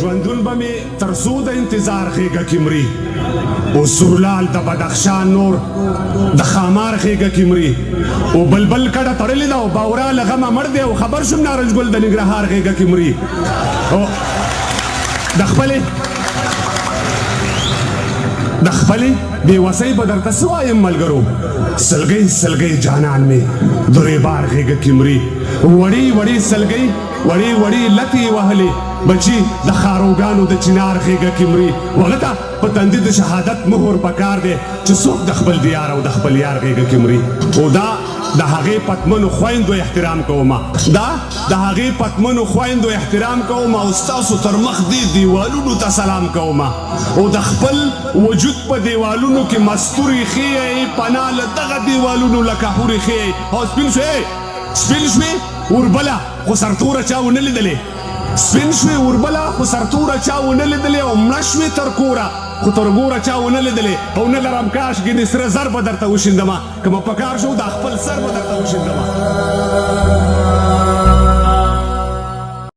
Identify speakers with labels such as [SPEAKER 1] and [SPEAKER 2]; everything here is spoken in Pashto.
[SPEAKER 1] ژوندون به مې تر څو د انتظار غېږه کې مري او سورلال د بدخشان نور د خامار غېږه کې مري او بلبل کډه تړلې ده او باورا له غمه مړ دی او خبر شوم نارنج ګل د ننګرهار غېږه کې مري او د خپلې بېوسۍ به درته څه وایم ملګرو سلګۍ سلګۍ جانان مې د ریبار غېږه کې مري وړې وړې سلګۍ وړې وړې لتې یې وهلې بچي د خاروګانو د چنار غېږه کې مري هغه ته په تندي د شهادت مهر پکار دی چې څوک د خپل دیار او د خپل یار غېږه کې مري او دا د هغې پتمنو خویندو احترام کوم احترام کوم او ستاسو تر مخ دې دیوالونو ته سلام کوم او د خپل وجود په دیوالونو کې مستوري ښیې پناه له دغه دیوالونو لکه حورې ښیې او سپین شوې وربله خو سرتوره چا ونه لیدلې سپین شوې وربله خو سرتوره چا ونه لیدلې او مړه شوې تر کوره خو تر ګوره چا ونه لیدلې او نه لرم کاشکې د سره زر به درته وشیندمه که مه پکار شو دا خپل سر به درته وشیندمه